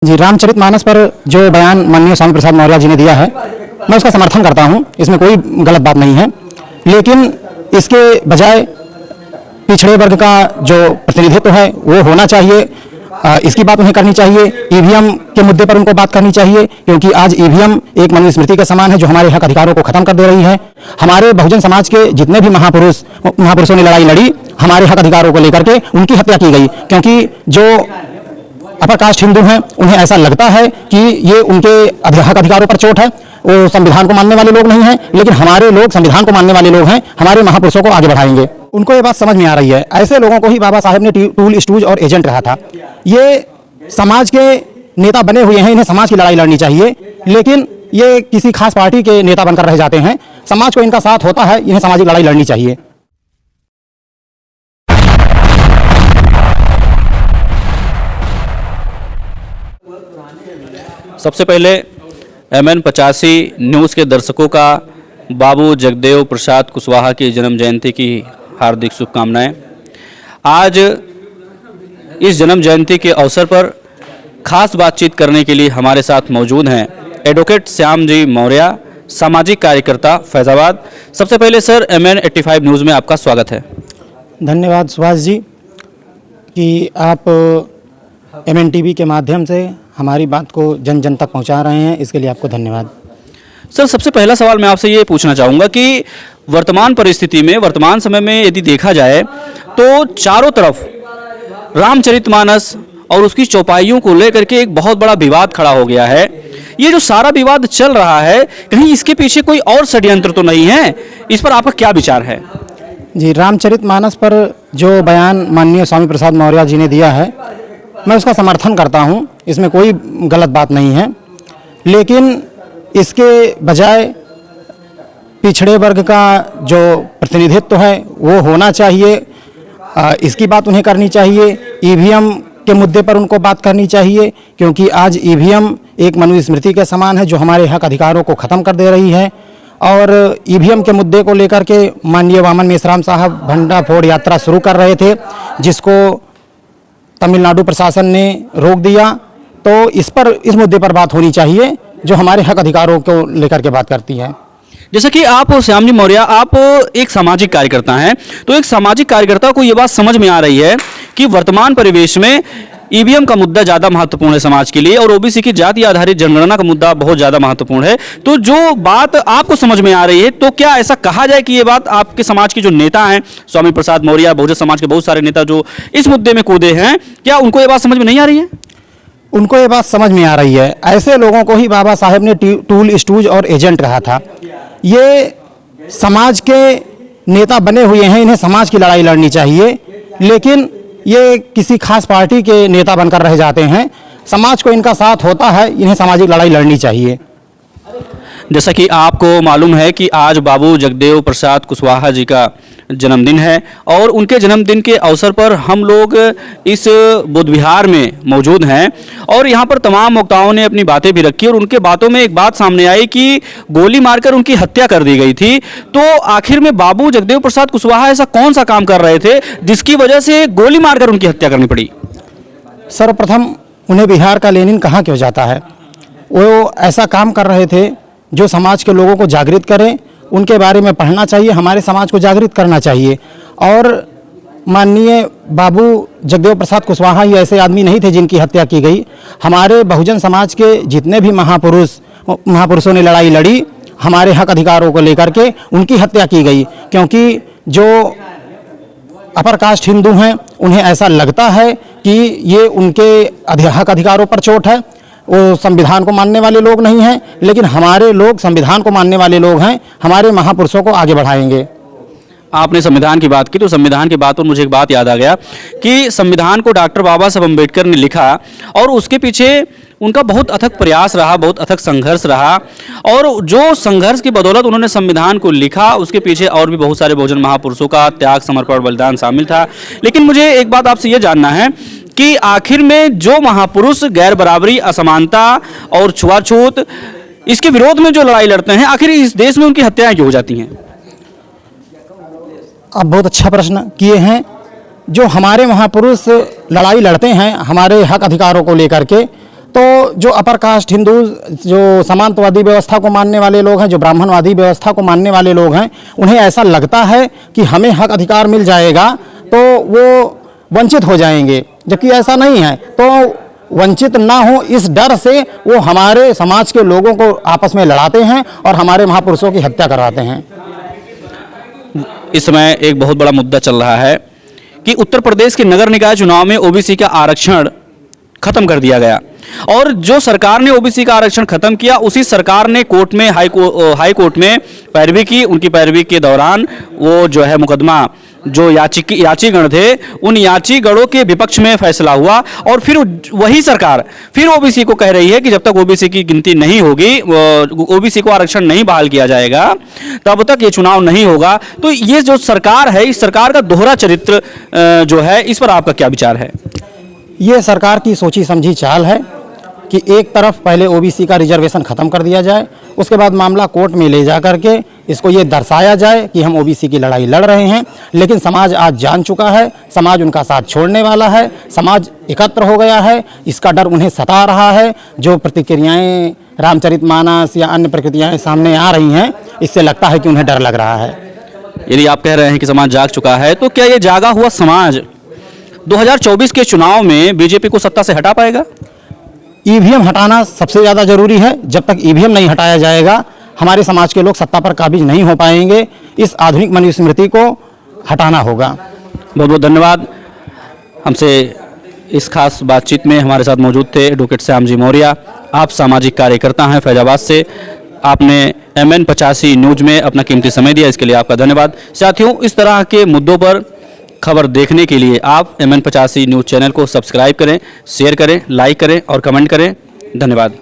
जी, रामचरितमानस पर जो बयान माननीय स्वामी प्रसाद मौर्य जी ने दिया है, मैं उसका समर्थन करता हूं। इसमें कोई गलत बात नहीं है, लेकिन इसके बजाय पिछड़े वर्ग का जो प्रतिनिधित्व है वो होना चाहिए। इसकी बात उन्हें करनी चाहिए। ईवीएम के मुद्दे पर उनको बात करनी चाहिए, क्योंकि आज ईवीएम एक मनुस्मृति के समान है जो हमारे हक अधिकारों को खत्म कर दे रही है। हमारे बहुजन समाज के जितने भी महापुरुषों ने लड़ाई लड़ी हमारे हक अधिकारों को लेकर के, उनकी हत्या की गई, क्योंकि जो अपर कास्ट हिंदू हैं उन्हें ऐसा लगता है कि ये उनके हक अधिकारों पर चोट है। वो संविधान को मानने वाले लोग नहीं हैं, लेकिन हमारे लोग संविधान को मानने वाले लोग हैं, हमारे महापुरुषों को आगे बढ़ाएंगे। उनको ये बात समझ में आ रही है। ऐसे लोगों को ही बाबा साहेब ने टूल स्टूज और एजेंट कहा था। ये समाज के नेता बने हुए हैं, इन्हें समाज की लड़ाई लड़नी चाहिए, लेकिन ये किसी खास पार्टी के नेता बनकर रह जाते हैं। समाज को इनका साथ होता है, इन्हें सामाजिक लड़ाई लड़नी चाहिए। सबसे पहले MN 85 न्यूज़ के दर्शकों का बाबू जगदेव प्रसाद कुशवाहा की जन्म जयंती की हार्दिक शुभकामनाएं। आज इस जन्म जयंती के अवसर पर खास बातचीत करने के लिए हमारे साथ मौजूद हैं एडवोकेट श्याम जी मौर्य, सामाजिक कार्यकर्ता फैज़ाबाद। सबसे पहले सर, MN 85 न्यूज़ में आपका स्वागत है। धन्यवाद सुभाष जी कि आप MN TV के माध्यम से हमारी बात को जन जन तक पहुंचा रहे हैं, इसके लिए आपको धन्यवाद। सर, सबसे पहला सवाल मैं आपसे ये पूछना चाहूँगा कि वर्तमान परिस्थिति में, वर्तमान समय में यदि देखा जाए तो चारों तरफ रामचरितमानस और उसकी चौपाइयों को लेकर के एक बहुत बड़ा विवाद खड़ा हो गया है। ये जो सारा विवाद चल रहा है, कहीं इसके पीछे कोई और षड्यंत्र तो नहीं है? इस पर आपका क्या विचार है? जी, रामचरितमानस पर जो बयान माननीय स्वामी प्रसाद मौर्य जी ने दिया है, मैं उसका समर्थन करता हूं। इसमें कोई गलत बात नहीं है, लेकिन इसके बजाय पिछड़े वर्ग का जो प्रतिनिधित्व है वो होना चाहिए। इसकी बात उन्हें करनी चाहिए। ईवीएम के मुद्दे पर उनको बात करनी चाहिए, क्योंकि आज ईवीएम एक मनुस्मृति के समान है जो हमारे हक अधिकारों को ख़त्म कर दे रही है। और ईवीएम के मुद्दे को लेकर के माननीय वामन मेश्राम साहब भंडा फोड़ यात्रा शुरू कर रहे थे, जिसको तमिलनाडु प्रशासन ने रोक दिया। तो इस मुद्दे पर बात होनी चाहिए जो हमारे हक अधिकारों को लेकर के बात करती है। जैसा कि आप श्याम जी मौर्य, आप एक सामाजिक कार्यकर्ता हैं, तो एक सामाजिक कार्यकर्ता को ये बात समझ में आ रही है कि वर्तमान परिवेश में ईवीएम का मुद्दा ज़्यादा महत्वपूर्ण है समाज के लिए, और ओबीसी की जाति आधारित जनगणना का मुद्दा बहुत ज़्यादा महत्वपूर्ण है। तो जो बात आपको समझ में आ रही है, तो क्या ऐसा कहा जाए कि ये बात आपके समाज के जो नेता हैं, स्वामी प्रसाद मौर्य, बहुजन समाज के बहुत सारे नेता जो इस मुद्दे में कूदे हैं, क्या उनको ये बात समझ में नहीं आ रही है? उनको ये बात समझ में आ रही है। ऐसे लोगों को ही बाबा साहेब ने टूल स्टूज और एजेंट कहा था। ये समाज के नेता बने हुए हैं, इन्हें समाज की लड़ाई लड़नी चाहिए, लेकिन ये किसी खास पार्टी के नेता बनकर रह जाते हैं। समाज को इनका साथ होता है, इन्हें सामाजिक लड़ाई लड़नी चाहिए। जैसा कि आपको मालूम है कि आज बाबू जगदेव प्रसाद कुशवाहा जी का जन्मदिन है, और उनके जन्मदिन के अवसर पर हम लोग इस बुद्ध विहार में मौजूद हैं, और यहाँ पर तमाम वक्ताओं ने अपनी बातें भी रखी, और उनके बातों में एक बात सामने आई कि गोली मारकर उनकी हत्या कर दी गई थी। तो आखिर में बाबू जगदेव प्रसाद कुशवाहा ऐसा कौन सा काम कर रहे थे जिसकी वजह से गोली मारकर उनकी हत्या करनी पड़ी? सर्वप्रथम उन्हें बिहार का लेनिन कहा क्यों जाता है? वो ऐसा काम कर रहे थे जो समाज के लोगों को जागृत करें। उनके बारे में पढ़ना चाहिए, हमारे समाज को जागृत करना चाहिए। और माननीय बाबू जगदेव प्रसाद कुशवाहा ही ऐसे आदमी नहीं थे जिनकी हत्या की गई। हमारे बहुजन समाज के जितने भी महापुरुषों ने लड़ाई लड़ी हमारे हक अधिकारों को लेकर के, उनकी हत्या की गई, क्योंकि जो अपर कास्ट हिंदू हैं उन्हें ऐसा लगता है कि ये उनके हक अधिकारों पर चोट है। वो संविधान को मानने वाले लोग नहीं हैं, लेकिन हमारे लोग संविधान को मानने वाले लोग हैं, हमारे महापुरुषों को आगे बढ़ाएंगे। आपने संविधान की बात की, तो संविधान की बात पर मुझे एक बात याद आ गया कि संविधान को डॉक्टर बाबा साहब अम्बेडकर ने लिखा, और उसके पीछे उनका बहुत अथक प्रयास रहा, बहुत अथक संघर्ष रहा, और जो संघर्ष की बदौलत उन्होंने संविधान को लिखा, उसके पीछे और भी बहुत सारे बहुजन महापुरुषों का त्याग, समर्पण, बलिदान शामिल था। लेकिन मुझे एक बात आपसे ये जानना है कि आखिर में जो महापुरुष गैर बराबरी, असमानता और छुआछूत, इसके विरोध में जो लड़ाई लड़ते हैं, आखिर इस देश में उनकी हत्याएं क्यों हो जाती हैं? आप बहुत अच्छा प्रश्न किए हैं। जो हमारे महापुरुष लड़ाई लड़ते हैं हमारे हक अधिकारों को लेकर के, तो जो अपर कास्ट हिंदू, जो समांतवादी व्यवस्था को मानने वाले लोग हैं, जो ब्राह्मणवादी व्यवस्था को मानने वाले लोग हैं, उन्हें ऐसा लगता है कि हमें हक अधिकार मिल जाएगा तो वो वंचित हो जाएंगे, जबकि ऐसा नहीं है। तो वंचित ना हो इस डर से वो हमारे समाज के लोगों को आपस में लड़ाते हैं और हमारे महापुरुषों की हत्या करवाते हैं। इस समय एक बहुत बड़ा मुद्दा चल रहा है कि उत्तर प्रदेश के नगर निकाय चुनाव में ओबीसी का आरक्षण खत्म कर दिया गया, और जो सरकार ने ओबीसी का आरक्षण खत्म किया, उसी सरकार ने कोर्ट में हाई कोर्ट में पैरवी की। उनकी पैरवी के दौरान वो जो है मुकदमा, जो याचीगण थे, उन याचीगणों के विपक्ष में फैसला हुआ, और फिर वही सरकार फिर ओबीसी को कह रही है कि जब तक ओबीसी की गिनती नहीं होगी, ओबीसी को आरक्षण नहीं बहाल किया जाएगा, तब तक ये चुनाव नहीं होगा। तो ये जो सरकार है, इस सरकार का दोहरा चरित्र जो है, इस पर आपका क्या विचार है? ये सरकार की सोची समझी चाल है कि एक तरफ पहले ओबीसी का रिजर्वेशन खत्म कर दिया जाए, उसके बाद मामला कोर्ट में ले जा करके इसको ये दर्शाया जाए कि हम ओबीसी की लड़ाई लड़ रहे हैं। लेकिन समाज आज जान चुका है, समाज उनका साथ छोड़ने वाला है, समाज एकत्र हो गया है, इसका डर उन्हें सता रहा है। जो प्रतिक्रियाएं रामचरितमानस या अन्य प्रतिक्रियाएं सामने आ रही हैं, इससे लगता है कि उन्हें डर लग रहा है। यदि आप कह रहे हैं कि समाज जाग चुका है, तो क्या ये जागा हुआ समाज 2024 के चुनाव में बीजेपी को सत्ता से हटा पाएगा? ईवीएम हटाना सबसे ज़्यादा जरूरी है। जब तक ईवीएम नहीं हटाया जाएगा, हमारे समाज के लोग सत्ता पर काबिज नहीं हो पाएंगे। इस आधुनिक मनुस्मृति को हटाना होगा। बहुत बहुत धन्यवाद। हमसे इस खास बातचीत में हमारे साथ मौजूद थे एडवोकेट श्याम जी मौर्य। आप सामाजिक कार्यकर्ता हैं फैजाबाद से। आपने MN 85 न्यूज में अपना कीमती समय दिया, इसके लिए आपका धन्यवाद। साथियों, इस तरह के मुद्दों पर खबर देखने के लिए आप MN 85 न्यूज़ चैनल को सब्सक्राइब करें, शेयर करें, लाइक करें और कमेंट करें। धन्यवाद।